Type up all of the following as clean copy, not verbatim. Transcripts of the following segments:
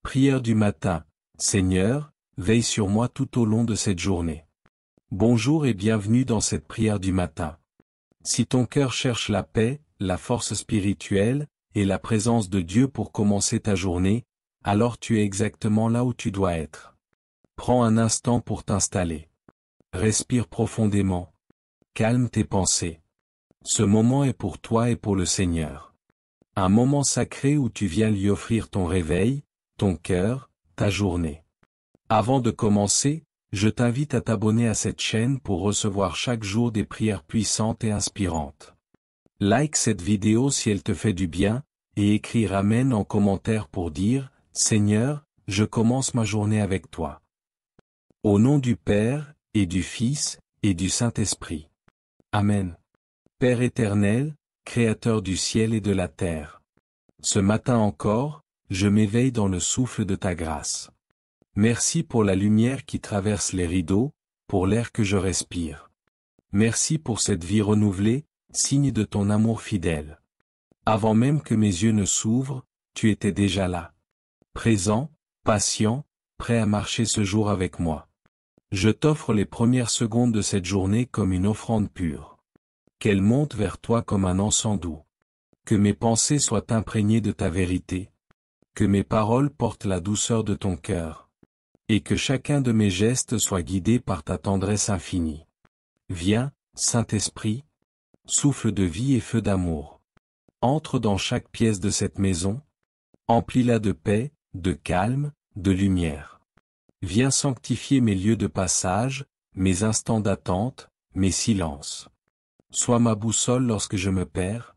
Prière du matin. Seigneur, veille sur moi tout au long de cette journée. Bonjour et bienvenue dans cette prière du matin. Si ton cœur cherche la paix, la force spirituelle, et la présence de Dieu pour commencer ta journée, alors tu es exactement là où tu dois être. Prends un instant pour t'installer. Respire profondément. Calme tes pensées. Ce moment est pour toi et pour le Seigneur. Un moment sacré où tu viens lui offrir ton réveil, ton cœur, ta journée. Avant de commencer, je t'invite à t'abonner à cette chaîne pour recevoir chaque jour des prières puissantes et inspirantes. Like cette vidéo si elle te fait du bien, et écris Amen en commentaire pour dire, Seigneur, je commence ma journée avec toi. Au nom du Père, et du Fils, et du Saint-Esprit. Amen. Père éternel, Créateur du ciel et de la terre. Ce matin encore, je m'éveille dans le souffle de ta grâce. Merci pour la lumière qui traverse les rideaux, pour l'air que je respire. Merci pour cette vie renouvelée, signe de ton amour fidèle. Avant même que mes yeux ne s'ouvrent, tu étais déjà là. Présent, patient, prêt à marcher ce jour avec moi. Je t'offre les premières secondes de cette journée comme une offrande pure. Qu'elle monte vers toi comme un encens doux. Que mes pensées soient imprégnées de ta vérité. Que mes paroles portent la douceur de ton cœur. Et que chacun de mes gestes soit guidé par ta tendresse infinie. Viens, Saint-Esprit, souffle de vie et feu d'amour. Entre dans chaque pièce de cette maison. Emplis-la de paix, de calme, de lumière. Viens sanctifier mes lieux de passage, mes instants d'attente, mes silences. Sois ma boussole lorsque je me perds,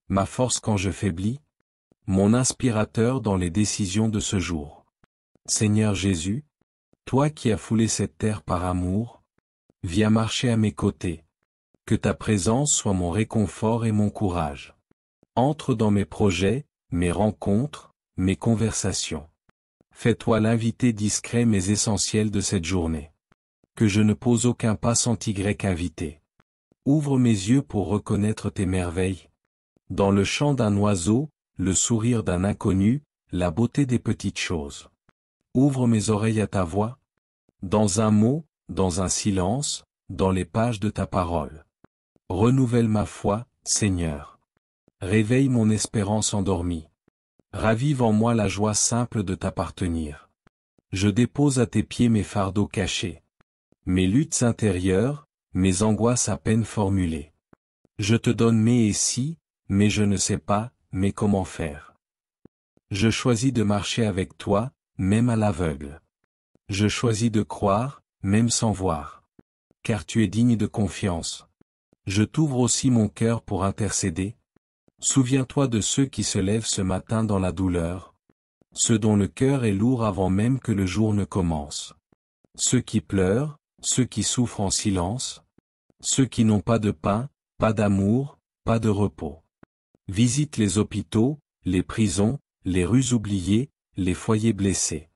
ma force quand je faiblis, mon inspirateur dans les décisions de ce jour. Seigneur Jésus, toi qui as foulé cette terre par amour, viens marcher à mes côtés. Que ta présence soit mon réconfort et mon courage. Entre dans mes projets, mes rencontres, mes conversations. Fais-toi l'invité discret mais essentiel de cette journée. Que je ne pose aucun pas sans Y invité. Ouvre mes yeux pour reconnaître tes merveilles. Dans le chant d'un oiseau, le sourire d'un inconnu, la beauté des petites choses. Ouvre mes oreilles à ta voix. Dans un mot, dans un silence, dans les pages de ta parole. Renouvelle ma foi, Seigneur. Réveille mon espérance endormie. Ravive en moi la joie simple de t'appartenir. Je dépose à tes pieds mes fardeaux cachés. Mes luttes intérieures, mes angoisses à peine formulées. Je te donne mes et si, mais je ne sais pas, mais comment faire. Je choisis de marcher avec toi, même à l'aveugle. Je choisis de croire, même sans voir. Car tu es digne de confiance. Je t'ouvre aussi mon cœur pour intercéder. Souviens-toi de ceux qui se lèvent ce matin dans la douleur. Ceux dont le cœur est lourd avant même que le jour ne commence. Ceux qui pleurent, ceux qui souffrent en silence. Ceux qui n'ont pas de pain, pas d'amour, pas de repos. Visite les hôpitaux, les prisons, les rues oubliées, les foyers blessés.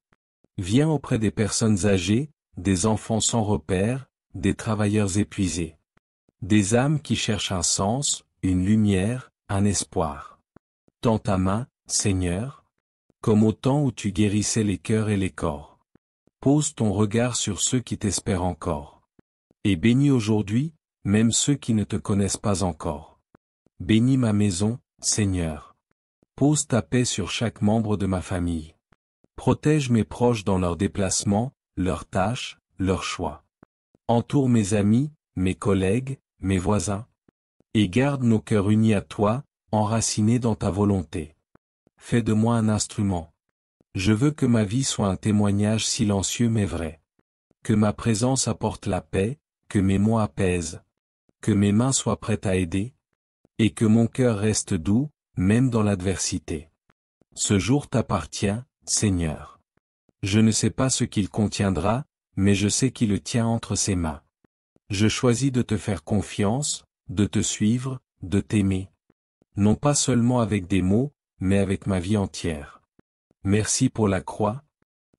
Viens auprès des personnes âgées, des enfants sans repère, des travailleurs épuisés. Des âmes qui cherchent un sens, une lumière, un espoir. Tends ta main, Seigneur, comme au temps où tu guérissais les cœurs et les corps. Pose ton regard sur ceux qui t'espèrent encore. Et bénis aujourd'hui, même ceux qui ne te connaissent pas encore. Bénis ma maison, Seigneur. Pose ta paix sur chaque membre de ma famille. Protège mes proches dans leurs déplacements, leurs tâches, leurs choix. Entoure mes amis, mes collègues, mes voisins. Et garde nos cœurs unis à toi, enracinés dans ta volonté. Fais de moi un instrument. Je veux que ma vie soit un témoignage silencieux mais vrai. Que ma présence apporte la paix, que mes mots apaisent. Que mes mains soient prêtes à aider. Et que mon cœur reste doux, même dans l'adversité. Ce jour t'appartient, Seigneur. Je ne sais pas ce qu'il contiendra, mais je sais qu'il le tient entre ses mains. Je choisis de te faire confiance, de te suivre, de t'aimer. Non pas seulement avec des mots, mais avec ma vie entière. Merci pour la croix,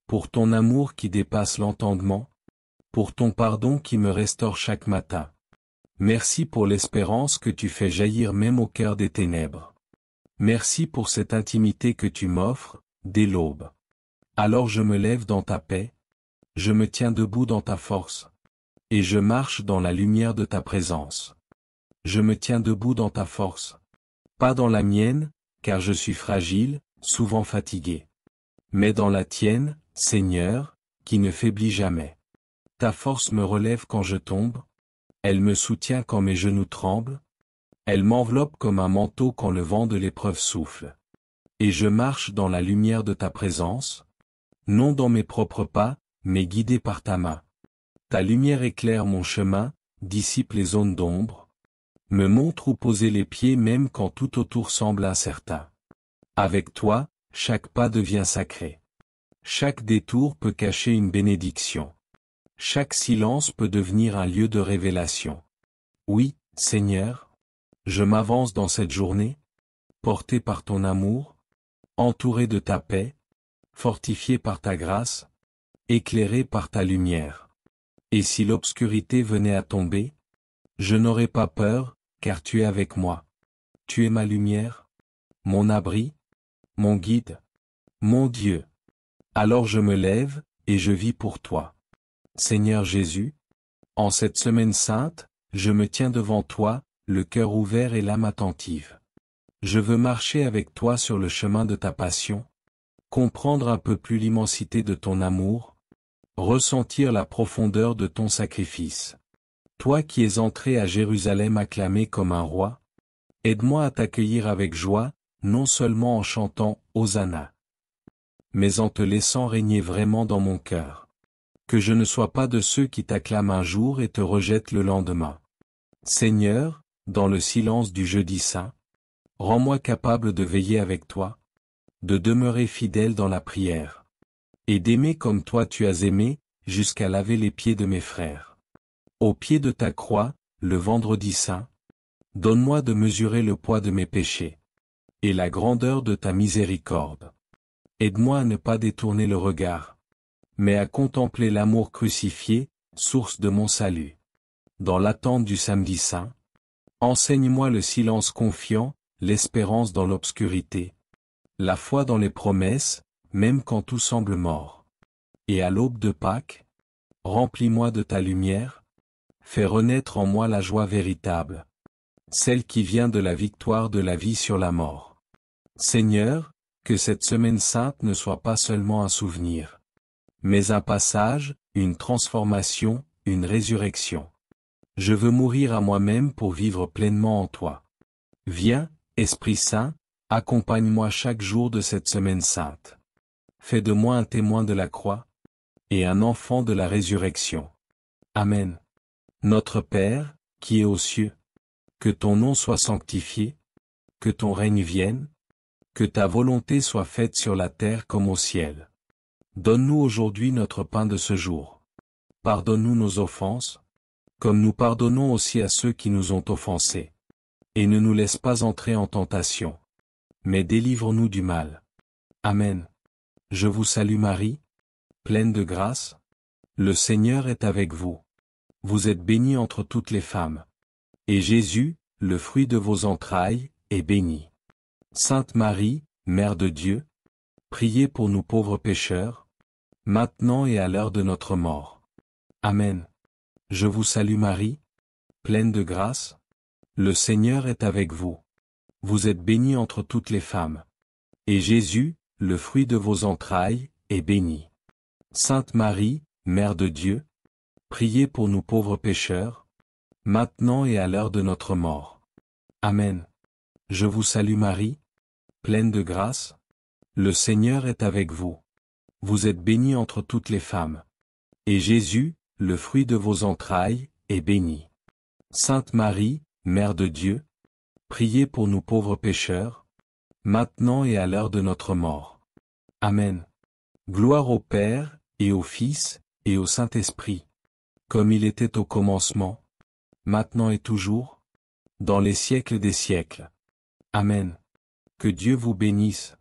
pour ton amour qui dépasse l'entendement, pour ton pardon qui me restaure chaque matin. Merci pour l'espérance que tu fais jaillir même au cœur des ténèbres. Merci pour cette intimité que tu m'offres, dès l'aube. Alors je me lève dans ta paix, je me tiens debout dans ta force, et je marche dans la lumière de ta présence. Je me tiens debout dans ta force, pas dans la mienne, car je suis fragile, souvent fatigué. Mais dans la tienne, Seigneur, qui ne faiblit jamais. Ta force me relève quand je tombe, elle me soutient quand mes genoux tremblent, elle m'enveloppe comme un manteau quand le vent de l'épreuve souffle. Et je marche dans la lumière de ta présence, non dans mes propres pas, mais guidé par ta main. Ta lumière éclaire mon chemin, dissipe les zones d'ombre, me montre où poser les pieds même quand tout autour semble incertain. Avec toi, chaque pas devient sacré. Chaque détour peut cacher une bénédiction. Chaque silence peut devenir un lieu de révélation. Oui, Seigneur, je m'avance dans cette journée, porté par ton amour, entouré de ta paix, fortifié par ta grâce, éclairé par ta lumière. Et si l'obscurité venait à tomber, je n'aurais pas peur, car tu es avec moi. Tu es ma lumière, mon abri, mon guide, mon Dieu. Alors je me lève, et je vis pour toi. Seigneur Jésus, en cette semaine sainte, je me tiens devant toi, le cœur ouvert et l'âme attentive. Je veux marcher avec toi sur le chemin de ta passion, comprendre un peu plus l'immensité de ton amour, ressentir la profondeur de ton sacrifice. Toi qui es entré à Jérusalem acclamé comme un roi, aide-moi à t'accueillir avec joie, non seulement en chantant « Hosanna », mais en te laissant régner vraiment dans mon cœur. Que je ne sois pas de ceux qui t'acclament un jour et te rejettent le lendemain. Seigneur, dans le silence du jeudi saint, rends-moi capable de veiller avec toi, de demeurer fidèle dans la prière, et d'aimer comme toi tu as aimé, jusqu'à laver les pieds de mes frères. Au pied de ta croix, le vendredi saint, donne-moi de mesurer le poids de mes péchés, et la grandeur de ta miséricorde. Aide-moi à ne pas détourner le regard, mais à contempler l'amour crucifié, source de mon salut. Dans l'attente du samedi saint, enseigne-moi le silence confiant, l'espérance dans l'obscurité, la foi dans les promesses, même quand tout semble mort. Et à l'aube de Pâques, remplis-moi de ta lumière, fais renaître en moi la joie véritable, celle qui vient de la victoire de la vie sur la mort. Seigneur, que cette semaine sainte ne soit pas seulement un souvenir, mais un passage, une transformation, une résurrection. Je veux mourir à moi-même pour vivre pleinement en toi. Viens, Esprit Saint, accompagne-moi chaque jour de cette semaine sainte. Fais de moi un témoin de la croix, et un enfant de la résurrection. Amen. Notre Père, qui es aux cieux, que ton nom soit sanctifié, que ton règne vienne, que ta volonté soit faite sur la terre comme au ciel. Donne-nous aujourd'hui notre pain de ce jour. Pardonne-nous nos offenses, comme nous pardonnons aussi à ceux qui nous ont offensés. Et ne nous laisse pas entrer en tentation, mais délivre-nous du mal. Amen. Je vous salue Marie, pleine de grâce, le Seigneur est avec vous. Vous êtes bénie entre toutes les femmes. Et Jésus, le fruit de vos entrailles, est béni. Sainte Marie, Mère de Dieu, priez pour nous pauvres pécheurs, maintenant et à l'heure de notre mort. Amen. Je vous salue Marie, pleine de grâce, le Seigneur est avec vous. Vous êtes bénie entre toutes les femmes. Et Jésus, le fruit de vos entrailles, est béni. Sainte Marie, Mère de Dieu, priez pour nous pauvres pécheurs, maintenant et à l'heure de notre mort. Amen. Je vous salue Marie, pleine de grâce, le Seigneur est avec vous. Vous êtes bénie entre toutes les femmes. Et Jésus, le fruit de vos entrailles, est béni. Sainte Marie, Mère de Dieu, priez pour nous pauvres pécheurs, maintenant et à l'heure de notre mort. Amen. Gloire au Père, et au Fils, et au Saint-Esprit, comme il était au commencement, maintenant et toujours, dans les siècles des siècles. Amen. Que Dieu vous bénisse,